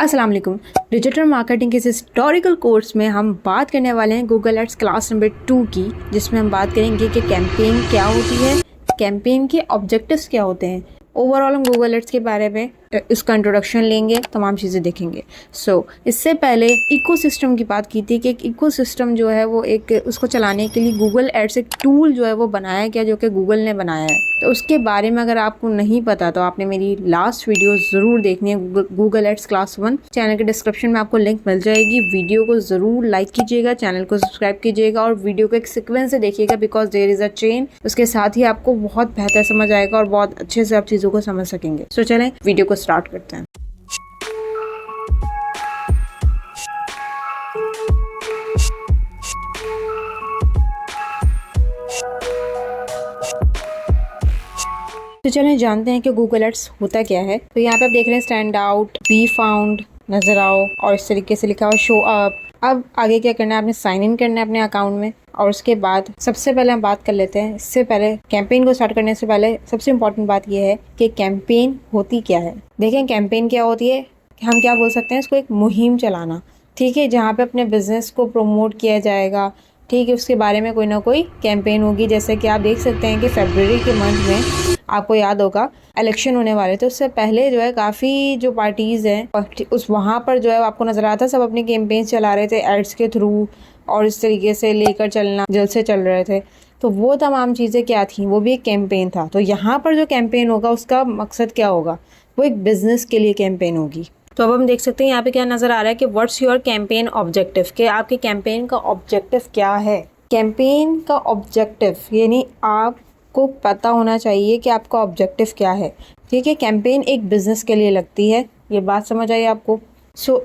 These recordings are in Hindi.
अस्सलाम वालेकुम। डिजिटल मार्केटिंग के इस हिस्टोरिकल कोर्स में हम बात करने वाले हैं गूगल एड्स क्लास नंबर 2 की, जिसमें हम बात करेंगे कि कैंपेन क्या होती है, कैंपेन के ऑब्जेक्टिव्स क्या होते हैं। ओवरऑल हम गूगल एड्स के बारे में इसका इंट्रोडक्शन लेंगे, तमाम चीज़ें देखेंगे। इससे पहले इकोसिस्टम की बात की थी कि एक इकोसिस्टम जो है वो एक उसको चलाने के लिए गूगल एड्स एक टूल जो है वो बनाया गया, जो कि गूगल ने बनाया है। तो उसके बारे में अगर आपको नहीं पता तो आपने मेरी लास्ट वीडियो ज़रूर देखनी है, गूगल एड्स क्लास 1। चैनल के डिस्क्रिप्शन में आपको लिंक मिल जाएगी। वीडियो को ज़रूर लाइक कीजिएगा, चैनल को सब्सक्राइब कीजिएगा और वीडियो को एक सीक्वेंस से देखिएगा, because there is a chain. उसके साथ ही आपको बहुत बेहतर समझ आएगा और बहुत अच्छे से आप चीज़ों को समझ सकेंगे। चलें वीडियो को स्टार्ट करते हैं। तो चलें जानते हैं कि गूगल एड्स होता क्या है। तो यहाँ पे आप देख रहे हैं स्टैंड आउट, बी फाउंड, नजर आओ और इस तरीके से लिखा हुआ शो अप। अब आगे क्या करना है, आपने साइन इन करना है अपने अकाउंट में। और उसके बाद सबसे पहले हम बात कर लेते हैं, इससे पहले कैंपेन को स्टार्ट करने से पहले सबसे इम्पोर्टेंट बात यह है कि कैंपेन होती क्या है। देखें कैंपेन क्या होती है, हम क्या बोल सकते हैं इसको, एक मुहिम चलाना, ठीक है, जहाँ पे अपने बिजनेस को प्रमोट किया जाएगा, ठीक है। उसके बारे में कोई ना कोई कैंपेन होगी। जैसे कि आप देख सकते हैं कि फरवरी के मंथ में आपको याद होगा इलेक्शन होने वाले थे। उससे पहले जो है काफ़ी जो पार्टीज़ हैं उस वहाँ पर जो है आपको नज़र आता, सब अपने कैंपेन चला रहे थे एड्स के थ्रू और इस तरीके से लेकर चलना जलसे चल रहे थे। तो वो तमाम चीज़ें क्या थी, वो भी एक कैंपेन था। तो यहाँ पर जो कैंपेन होगा उसका मकसद क्या होगा, वो एक बिज़नेस के लिए कैंपेन होगी। तो अब हम देख सकते हैं यहाँ पे क्या नज़र आ रहा है कि व्हाट्स योर कैंपेन ऑब्जेक्टिव, कि आपके कैंपेन का ऑब्जेक्टिव क्या है। कैंपेन का ऑब्जेक्टिव यानी आपको पता होना चाहिए कि आपका ऑब्जेक्टिव क्या है, ठीक है। कैंपेन एक बिज़नेस के लिए लगती है, ये बात समझ आई आपको।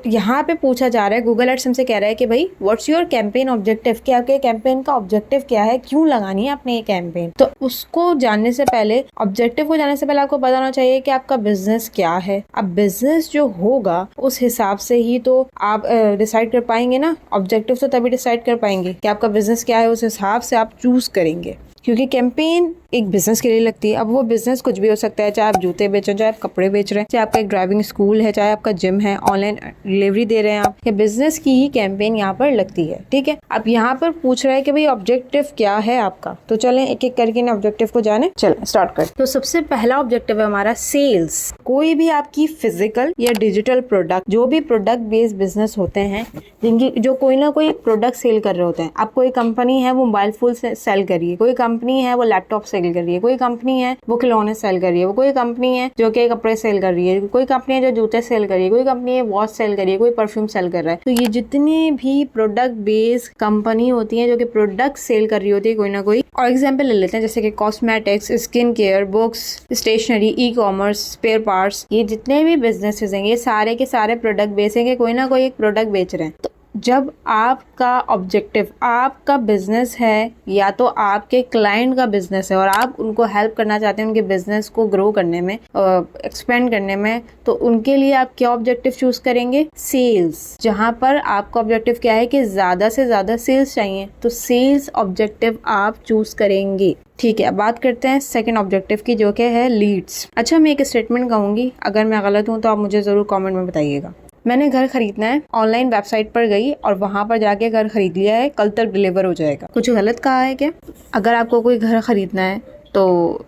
यहाँ पे पूछा जा रहा है, गूगल एड्स हमसे कह रहा है कि भाई व्हाट्स योर कैंपेन ऑब्जेक्टिव, कि आपके कैंपेन का ऑब्जेक्टिव क्या है, क्यों लगानी है आपने ये कैंपेन। तो उसको जानने से पहले, ऑब्जेक्टिव को जानने से पहले आपको पता होना चाहिए कि आपका बिजनेस क्या है। अब बिजनेस जो होगा उस हिसाब से ही तो आप डिसाइड कर पाएंगे ना। ऑब्जेक्टिव तो तभी डिसाइड कर पाएंगे कि आपका बिजनेस क्या है, उस हिसाब से आप चूज करेंगे, क्योंकि कैंपेन एक बिजनेस के लिए लगती है। अब वो बिजनेस कुछ भी हो सकता है, चाहे आप जूते बेच रहे हैं, चाहे आप कपड़े बेच रहे हैं, चाहे आपका एक ड्राइविंग स्कूल है, चाहे आपका जिम है, ऑनलाइन डिलीवरी दे रहे हैं आप, ये बिजनेस की ही कैंपेन यहाँ पर लगती है, ठीक है। अब यहाँ पर पूछ रहा है कि भाई ऑब्जेक्टिव क्या है आपका। तो चलें एक एक करके इन ऑब्जेक्टिव को जाने, चलें स्टार्ट कर। तो सबसे पहला ऑब्जेक्टिव है हमारा सेल्स। कोई भी आपकी फिजिकल या डिजिटल प्रोडक्ट, जो भी प्रोडक्ट बेस्ड बिजनेस होते हैं, जिनकी जो कोई ना कोई प्रोडक्ट सेल कर रहे होते हैं। अब कोई कंपनी है वो मोबाइल फोन सेल कर रही है, कोई कंपनी है वो लैपटॉप सेल कर रही है, कोई कंपनी है वो खिलौने सेल कर रही है, वो कोई कंपनी है जो कि कपड़े सेल कर रही है, कोई कंपनी है जो जूते सेल कर रही है, कोई कंपनी है वॉच सेल कर रही है, कोई परफ्यूम सेल कर रहा है। तो ये जितनी भी प्रोडक्ट बेस्ड कंपनी होती है जो कि प्रोडक्ट सेल कर रही होती है कोई ना कोई, और एग्जाम्पल ले लेते हैं जैसे कि cosmetics, skin care, books, stationery, e commerce, spare parts, ये जितने भी बिजनेसेस हैं ये सारे के सारे प्रोडक्ट बेचेंगे, कोई ना कोई एक प्रोडक्ट बेच रहे हैं। तो जब आपका ऑब्जेक्टिव, आपका बिजनेस है या तो आपके क्लाइंट का बिजनेस है और आप उनको हेल्प करना चाहते हैं उनके बिजनेस को ग्रो करने में, एक्सपेंड करने में, तो उनके लिए आप क्या ऑब्जेक्टिव चूज करेंगे, सेल्स। जहां पर आपका ऑब्जेक्टिव क्या है कि ज्यादा से ज्यादा सेल्स चाहिए, तो सेल्स ऑब्जेक्टिव आप चूज करेंगे, ठीक है। अब बात करते हैं सेकंड ऑब्जेक्टिव की, जो कि है लीड्स। अच्छा, मैं एक स्टेटमेंट कहूंगी, अगर मैं गलत हूं तो आप मुझे जरूर कमेंट में बताइएगा। मैंने घर खरीदना है, ऑनलाइन वेबसाइट पर गई और वहां पर जाके घर खरीद लिया है, कल तक डिलीवर हो जाएगा। कुछ गलत कहा है क्या? अगर आपको कोई घर खरीदना है तो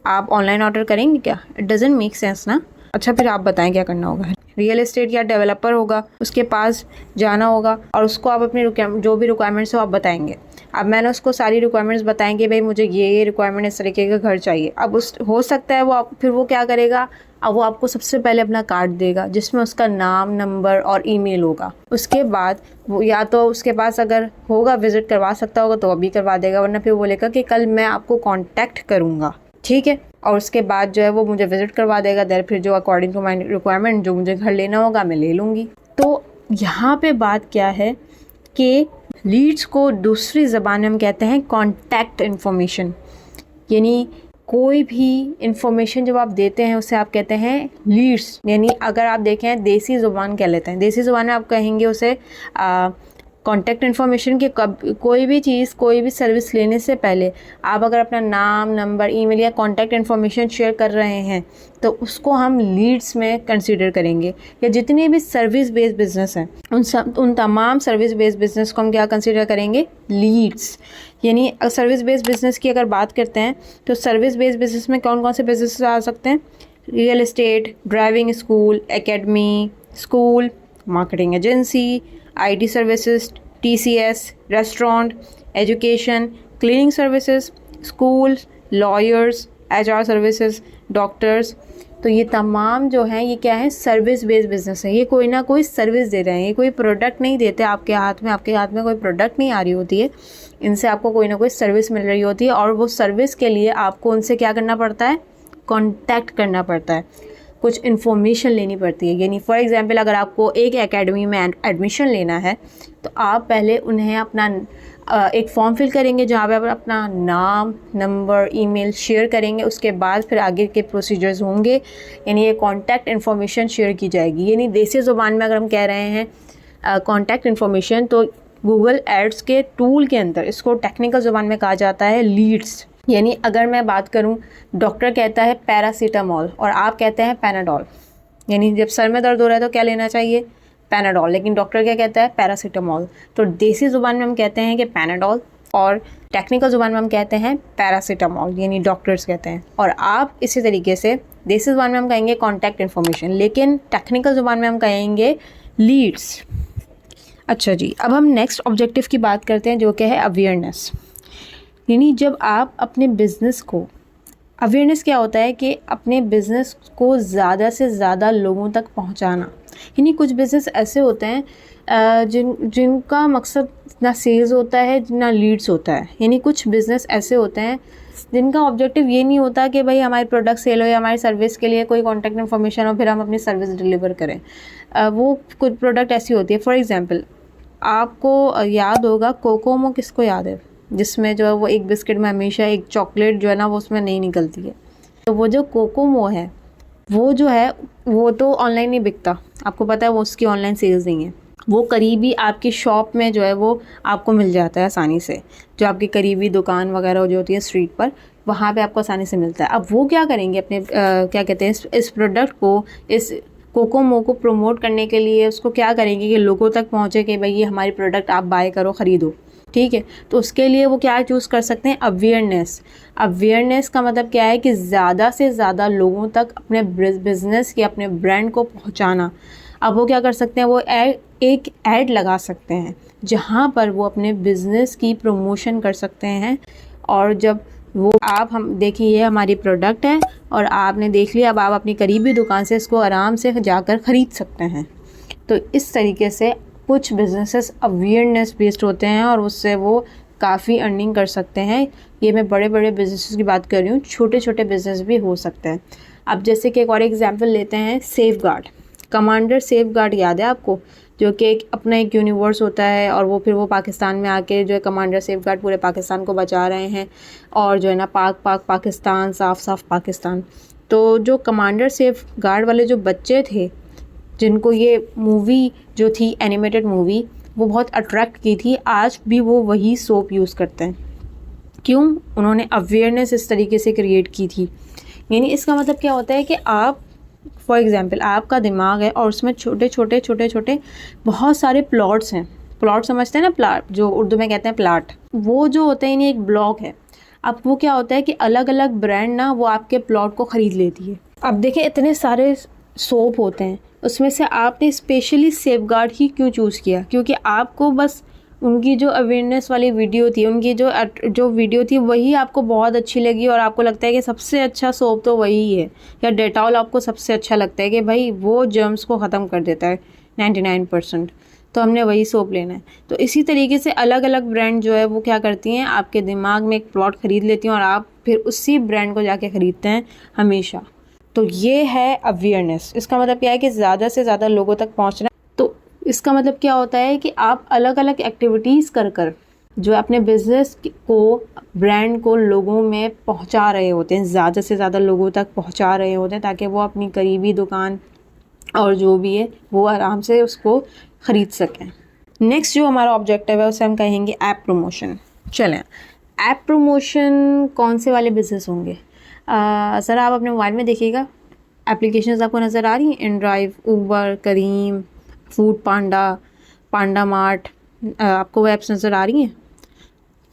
आप ऑनलाइन ऑर्डर करेंगे क्या? इट डजंट मेक सेंस ना। अच्छा, फिर आप बताएं क्या करना होगा। रियल एस्टेट या डेवलपर होगा, उसके पास जाना होगा और उसको आप अपनी जो भी रिक्वायरमेंट्स हो आप बताएंगे। अब मैंने उसको सारी रिक्वायरमेंट्स बताएंगे, भाई मुझे ये रिक्वायरमेंट इस तरीके का घर चाहिए। अब उस हो सकता है फिर वो क्या करेगा, अब वो आपको सबसे पहले अपना कार्ड देगा जिसमें उसका नाम, नंबर और ईमेल होगा। उसके बाद वो या तो उसके पास अगर होगा विजिट करवा सकता होगा तो अभी करवा देगा, वरना फिर बोलेगा कि कल मैं आपको कांटेक्ट करूँगा, ठीक है। और उसके बाद जो है वो मुझे विजिट करवा देगा, देर फिर जो अकॉर्डिंग टू माई रिक्वायरमेंट जो मुझे घर लेना होगा मैं ले लूँगी। तो यहाँ पे बात क्या है कि लीड्स को दूसरी ज़बान में हम कहते हैं कॉन्टैक्ट इन्फॉर्मेशन, यानी कोई भी इंफॉर्मेशन जब आप देते हैं उसे आप कहते हैं लीड्स। यानी अगर आप देखें देसी ज़ुबान कह लेते हैं, देसी ज़ुबान में आप कहेंगे उसे कॉन्टैक्ट इन्फॉर्मेशन के कोई भी चीज़, कोई भी सर्विस लेने से पहले आप अगर अपना नाम, नंबर, ईमेल या कॉन्टैक्ट इन्फॉर्मेशन शेयर कर रहे हैं तो उसको हम लीड्स में कंसीडर करेंगे। या जितने भी सर्विस बेस्ड बिजनेस हैं उन तमाम सर्विस बेस्ड बिजनेस को हम क्या कंसीडर करेंगे? लीड्स। यानी सर्विस बेस्ड बिजनेस की अगर बात करते हैं तो सर्विस बेस्ड बिजनेस में कौन कौन से बिजनेस आ सकते हैं? Real estate, driving school, academy, school, marketing agency, IT services, TCS, restaurant, education, cleaning services, school, lawyers, HR services, doctors. तो ये तमाम जो हैं ये क्या है? सर्विस बेस्ड बिजनेस है। ये कोई ना कोई सर्विस दे रहे हैं, ये कोई प्रोडक्ट नहीं देते आपके हाथ में कोई प्रोडक्ट नहीं आ रही होती है, इनसे आपको कोई ना कोई सर्विस मिल रही होती है और वो सर्विस के लिए आपको उनसे क्या करना पड़ता है? कॉन्टैक्ट करना पड़ता है, कुछ इन्फॉर्मेशन लेनी पड़ती है। यानी फॉर एग्जांपल अगर आपको एक एकेडमी में एडमिशन लेना है तो आप पहले उन्हें अपना एक फॉर्म फिल करेंगे जहाँ पे आप अपना नाम, नंबर, ईमेल शेयर करेंगे। उसके बाद फिर आगे के प्रोसीजर्स होंगे, यानी ये कॉन्टैक्ट इन्फॉर्मेशन शेयर की जाएगी। यानी देसी ज़ुबान में अगर हम कह रहे हैं कॉन्टैक्ट इन्फॉर्मेशन, तो गूगल एड्स के टूल के अंदर इसको टेक्निकल ज़ुबान में कहा जाता है लीड्स। यानी अगर मैं बात करूं, डॉक्टर कहता है पैरासीटामॉल और आप कहते हैं पैनाडोल। यानी जब सर में दर्द हो रहा है तो क्या लेना चाहिए? पैनाडोल, लेकिन डॉक्टर क्या कहता है? पैरासीटामॉल। तो देसी ज़ुबान में हम कहते हैं कि पैनाडोल और टेक्निकल ज़ुबान में हम कहते हैं पैरासीटामॉल, यानी डॉक्टर्स कहते हैं। और आप इसी तरीके से देसी ज़ुबान में हम कहेंगे कॉन्टैक्ट इन्फॉर्मेशन, लेकिन टेक्निकल ज़ुबान में हम कहेंगे लीड्स। अच्छा जी, अब हम नेक्स्ट ऑब्जेक्टिव की बात करते हैं जो कि है अवेयरनेस। यानी जब आप अपने बिज़नेस को, अवेयरनेस क्या होता है कि अपने बिज़नेस को ज़्यादा से ज़्यादा लोगों तक पहुंचाना। यानी कुछ बिज़नेस ऐसे होते हैं जिनका मकसद ना सेल्स होता है ना लीड्स होता है। यानी कुछ बिज़नेस ऐसे होते हैं जिनका ऑब्जेक्टिव ये नहीं होता कि भाई हमारी प्रोडक्ट सेल हो या हमारी सर्विस के लिए कोई कॉन्टैक्ट इन्फॉर्मेशन हो फिर हम अपनी सर्विस डिलीवर करें। वो कुछ प्रोडक्ट ऐसी होती है, फॉर एग्ज़ाम्पल आपको याद होगा कोकोमो, किसको याद है? जिसमें जो है वो एक बिस्किट में हमेशा एक चॉकलेट जो है ना वो उसमें नहीं निकलती है। तो वो जो कोकोमो है वो जो है वो तो ऑनलाइन नहीं बिकता, आपको पता है वो उसकी ऑनलाइन सेल्स नहीं है। वो करीबी आपकी शॉप में जो है वो आपको मिल जाता है आसानी से, जो आपकी करीबी दुकान वगैरह जो होती है स्ट्रीट पर, वहाँ पे आपको आसानी से मिलता है। अब वो क्या करेंगे अपने क्या कहते हैं इस प्रोडक्ट को, इस कोकोमो को प्रमोट करने के लिए उसको क्या करेंगे कि लोगों तक पहुँचे कि भाई ये हमारी प्रोडक्ट आप बाय करो, ख़रीदो। ठीक है, तो उसके लिए वो क्या चूज़ कर सकते हैं? अवेयरनेस। अवेयरनेस का मतलब क्या है कि ज़्यादा से ज़्यादा लोगों तक अपने बिज़नेस या अपने ब्रांड को पहुंचाना। अब वो क्या कर सकते हैं? वो एक ऐड लगा सकते हैं जहां पर वो अपने बिज़नेस की प्रमोशन कर सकते हैं। और जब वो हम देखिए ये हमारी प्रोडक्ट है और आपने देख लिया, अब आप अपनी करीबी दुकान से इसको आराम से जाकर ख़रीद सकते हैं। तो इस तरीके से कुछ बिजनेसेस अवेयरनेस बेस्ड होते हैं और उससे वो काफ़ी अर्निंग कर सकते हैं। ये मैं बड़े बड़े बिजनेसेस की बात कर रही हूँ, छोटे छोटे बिजनेस भी हो सकते हैं। अब जैसे कि एक और एग्जांपल लेते हैं, safe guard. Commander safe guard याद है आपको? जो कि अपना एक यूनिवर्स होता है और वो फिर वो पाकिस्तान में आके जो है कमांडर सेफ गार्ड पूरे पाकिस्तान को बचा रहे हैं और जो है ना पाकिस्तान, साफ साफ पाकिस्तान। तो जो कमांडर सेफ गार्ड वाले जो बच्चे थे जिनको ये मूवी जो थी एनिमेटेड मूवी वो बहुत अट्रैक्ट की थी, आज भी वो वही सोप यूज़ करते हैं। क्यों? उन्होंने अवेयरनेस इस तरीके से क्रिएट की थी। यानी इसका मतलब क्या होता है कि आप फॉर एग्ज़ाम्पल आपका दिमाग है और उसमें छोटे छोटे बहुत सारे प्लॉट्स हैं। प्लॉट समझते हैं ना, प्लाट जो उर्दू में कहते हैं प्लाट, वो जो होते हैं एक ब्लॉक है। अब वो क्या होता है कि अलग अलग ब्रांड ना वो आपके प्लॉट को ख़रीद लेती है। अब देखिए इतने सारे सोप होते हैं, उसमें से आपने स्पेशली सेफगार्ड ही क्यों चूज़ किया? क्योंकि आपको बस उनकी जो अवेयरनेस वाली वीडियो थी, उनकी जो वीडियो थी वही आपको बहुत अच्छी लगी और आपको लगता है कि सबसे अच्छा सोप तो वही है। या डेटॉल आपको सबसे अच्छा लगता है कि भाई वो जर्म्स को ख़त्म कर देता है 99%, तो हमने वही सोप लेना है। तो इसी तरीके से अलग अलग ब्रांड जो है वो क्या करती हैं, आपके दिमाग में एक प्लॉट ख़रीद लेती हैं और आप फिर उसी ब्रांड को जाके ख़रीदते हैं हमेशा। तो ये है अवेयरनेस। इसका मतलब क्या है कि ज़्यादा से ज़्यादा लोगों तक पहुंचना। तो इसका मतलब क्या होता है कि आप अलग अलग एक्टिविटीज़ कर जो अपने बिज़नेस को, ब्रांड को लोगों में पहुंचा रहे होते हैं, ज़्यादा से ज़्यादा लोगों तक पहुंचा रहे होते हैं ताकि वो अपनी करीबी दुकान और जो भी है वो आराम से उसको ख़रीद सकें। नेक्स्ट जो हमारा ऑब्जेक्टिव है उसे हम कहेंगे ऐप प्रमोशन। चलें, ऐप प्रमोशन कौन से वाले बिजनेस होंगे? ज़रा आप अपने मोबाइल में देखिएगा, एप्लीकेशंस आपको नज़र आ रही हैं, इनड्राइव, ऊबर, करीम, फूड पांडा, पांडा मार्ट, आपको वो ऐप्स नज़र आ रही हैं?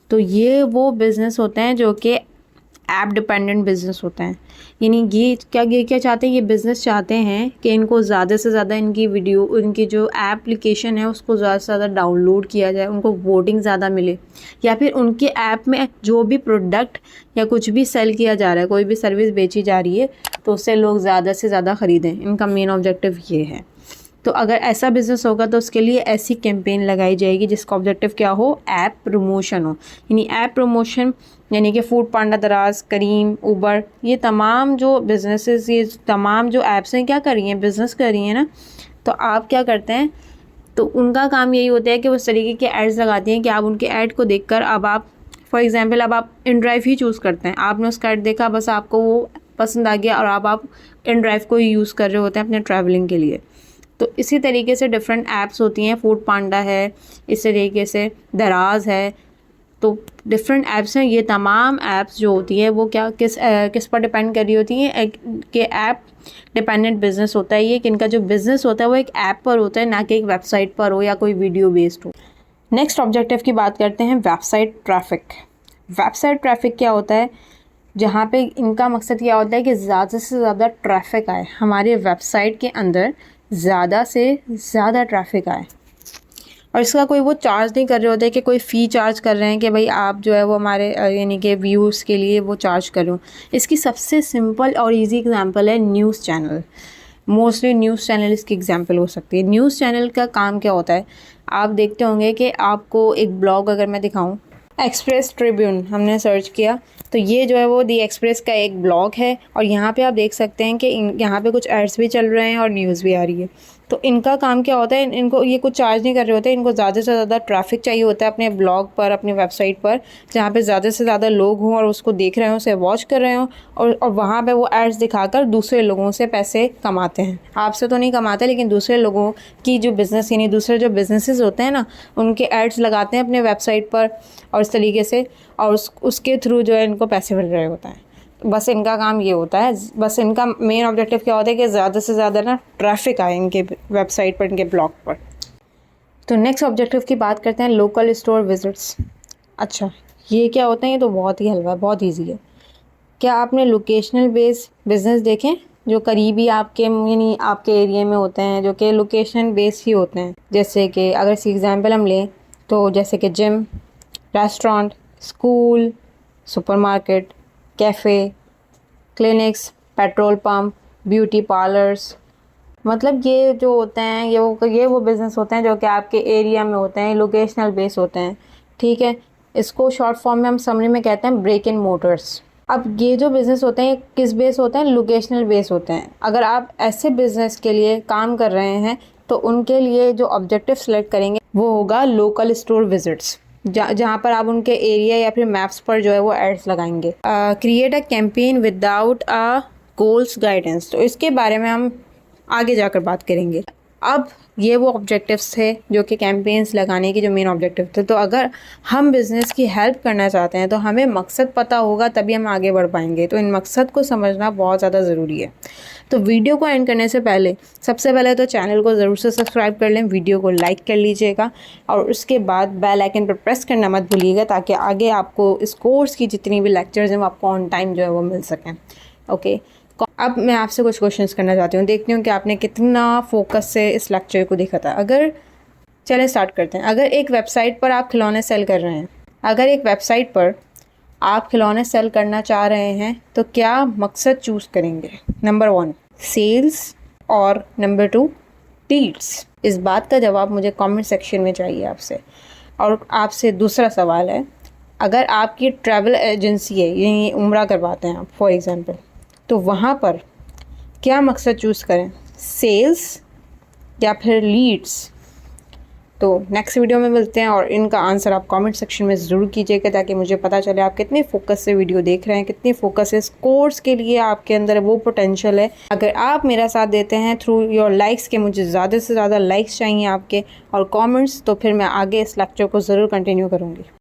तो ये वो बिज़नेस होते हैं जो कि ऐप डिपेंडेंट बिज़नेस होते हैं। यानी ये क्या चाहते हैं, ये बिज़नेस चाहते हैं कि इनको ज़्यादा से ज़्यादा इनकी जो एप्लीकेशन है उसको ज़्यादा से ज़्यादा डाउनलोड किया जाए, उनको वोटिंग ज़्यादा मिले, या फिर उनके ऐप में जो भी प्रोडक्ट या कुछ भी सेल किया जा रहा है, कोई भी सर्विस बेची जा रही है, तो उससे लोग ज़्यादा से ज़्यादा ख़रीदें। इनका मेन ऑब्जेक्टिव ये है। तो अगर ऐसा बिज़नेस होगा तो उसके लिए ऐसी कैंपेन लगाई जाएगी जिसका ऑब्जेक्टिव क्या हो, ऐप प्रमोशन हो। यानी ऐप प्रमोशन यानी कि फूड पांडा, दराज, करीम, ऊबर, ये तमाम जो बिज़नेसेस, ये तमाम जो ऐप्स हैं क्या कर रही हैं, बिज़नेस कर रही हैं ना। तो आप क्या करते हैं, तो उनका काम यही होता है कि वो इस तरीके के एड्स लगाती हैं कि आप उनके ऐड को देखकर अब आप फॉर एग्ज़ाम्पल अब आप इनड्राइव ही चूज़ करते हैं, आपने उसका ऐड देखा, बस आपको वो पसंद आ गया और अब आप इनड्राइव को ही यूज़ कर रहे होते हैं अपने ट्रैवलिंग के लिए। तो इसी तरीके से डिफरेंट ऐप्स होती हैं, फूड पांडा है, इस तरीके से दराज है, तो डिफरेंट ऐप्स हैं। ये तमाम ऐप्स जो होती हैं वो किस पर डिपेंड कर रही होती हैं कि ऐप डिपेंडेंट बिजनेस होता है ये, कि इनका जो बिज़नेस होता है वो एक ऐप पर होता है, ना कि एक वेबसाइट पर हो या कोई वीडियो बेस्ड हो। नेक्स्ट ऑब्जेक्टिव की बात करते हैं, वेबसाइट ट्रैफिक। वेबसाइट ट्रैफिक क्या होता है, जहाँ पे इनका मकसद क्या होता है कि ज़्यादा से ज़्यादा ट्रैफिक आए हमारे वेबसाइट के अंदर, ज़्यादा से ज़्यादा ट्रैफिक आए। और इसका कोई वो चार्ज नहीं कर रहे होते कि कोई फ़ी चार्ज कर रहे हैं कि भाई आप जो है वो हमारे यानी कि व्यूज़ के लिए वो चार्ज करो। इसकी सबसे सिंपल और इजी एग्जांपल है news channel. Mostly news channel इसकी एग्जांपल हो सकती है। न्यूज़ चैनल का काम क्या होता है, आप देखते होंगे कि आपको एक ब्लॉग अगर मैं दिखाऊं, एक्सप्रेस ट्रिब्यून हमने सर्च किया तो ये जो है वो दी एक्सप्रेस का एक ब्लॉग है, और यहाँ पे आप देख सकते हैं कि यहाँ पे कुछ एड्स भी चल रहे हैं और न्यूज़ भी आ रही है। तो इनका काम क्या होता है, इनको ये कुछ चार्ज नहीं कर रहे होते, इनको ज़्यादा से ज़्यादा ट्रैफिक चाहिए होता है अपने ब्लॉग पर, अपनी वेबसाइट पर, जहाँ पे ज़्यादा से ज़्यादा लोग हों और उसको देख रहे हों, उसे वॉच कर रहे हों, और वहाँ पे वो एड्स दिखाकर दूसरे लोगों से पैसे कमाते हैं। आपसे तो नहीं कमाते, लेकिन दूसरे लोगों की जो बिज़नेस यानी दूसरे जो बिज़नेसेस होते हैं ना, उनके एड्स लगाते हैं अपने वेबसाइट पर और इस तरीके से, और उसके थ्रू जो है इनको पैसे मिल रहे होते हैं। बस इनका काम ये होता है, बस इनका मेन ऑब्जेक्टिव क्या होता है कि ज़्यादा से ज़्यादा ना ट्रैफिक आए इनके वेबसाइट पर, इनके ब्लॉग पर। तो नेक्स्ट ऑब्जेक्टिव की बात करते हैं, लोकल स्टोर विजिट्स। अच्छा, ये क्या होता है, ये तो बहुत ही हलवा है, बहुत ईजी है। क्या आपने लोकेशनल बेस्ड बिज़नेस देखें जो करीबी आपके यानी आपके एरिया में होते हैं, जो कि लोकेशन बेस्ड ही होते हैं? जैसे कि अगर इसी एग्जांपल हम लें तो जैसे कि gym, restaurant, school, supermarket, cafe, clinics, petrol pump, beauty parlours. मतलब ये जो होते हैं ये वो बिज़नेस होते हैं जो कि आपके एरिया में होते हैं, लोकेशनल बेस होते हैं, ठीक है। इसको शॉर्ट फॉर्म में हम समरी में कहते हैं ब्रिक एंड मोटर्स। अब ये जो बिज़नेस होते हैं किस बेस होते हैं, लोकेशनल बेस होते हैं। अगर आप ऐसे बिज़नेस के लिए काम कर रहे हैं तो उनके लिए जो ऑब्जेक्टिव सेलेक्ट करेंगे वो होगा लोकल स्टोर विजिट्स, जहाँ पर आप उनके एरिया या फिर मैप्स पर जो है वो एड्स लगाएंगे। Create a campaign without a goals guidance, तो इसके बारे में हम आगे जाकर बात करेंगे। अब ये वो ऑब्जेक्टिव्स थे जो कि कैंपेन्स लगाने के जो मेन ऑब्जेक्टिव थे। तो अगर हम बिज़नेस की हेल्प करना चाहते हैं तो हमें मकसद पता होगा, तभी हम आगे बढ़ पाएंगे। तो इन मकसद को समझना बहुत ज़्यादा ज़रूरी है। तो वीडियो को एंड करने से पहले सबसे पहले तो चैनल को ज़रूर से सब्सक्राइब कर लें, वीडियो को लाइक कर लीजिएगा, और उसके बाद बेल आइकन पर प्रेस करना मत भूलिएगा, ताकि आगे आपको इस कोर्स की जितनी भी लेक्चर्स हैं वो आपको ऑन टाइम जो है वो मिल सकें। ओके, अब मैं आपसे कुछ क्वेश्चंस करना चाहती हूँ, देखती हूँ कि आपने कितना फोकस से इस लेक्चर को देखा था। चलें स्टार्ट करते हैं। अगर एक वेबसाइट पर आप खिलौने सेल कर रहे हैं, अगर एक वेबसाइट पर आप खिलौने सेल करना चाह रहे हैं तो क्या मकसद चूज़ करेंगे? नंबर 1 सेल्स और नंबर 2 लीड्स। इस बात का जवाब मुझे कमेंट सेक्शन में चाहिए आपसे। और आपसे दूसरा सवाल है, अगर आपकी ट्रैवल एजेंसी है, यानी उम्रा करवाते हैं आप फॉर एग्ज़ाम्पल, तो वहाँ पर क्या मकसद चूज़ करें, सेल्स या फिर लीड्स? तो नेक्स्ट वीडियो में मिलते हैं और इनका आंसर आप कमेंट सेक्शन में ज़रूर कीजिएगा ताकि मुझे पता चले आप कितने फोकस से वीडियो देख रहे हैं, कितनी फोकस इस कोर्स के लिए आपके अंदर वो पोटेंशियल है। अगर आप मेरा साथ देते हैं थ्रू योर लाइक्स के, मुझे ज़्यादा से ज़्यादा लाइक्स चाहिए आपके और कमेंट्स, तो फिर मैं आगे इस लेक्चर को ज़रूर कंटिन्यू करूँगी।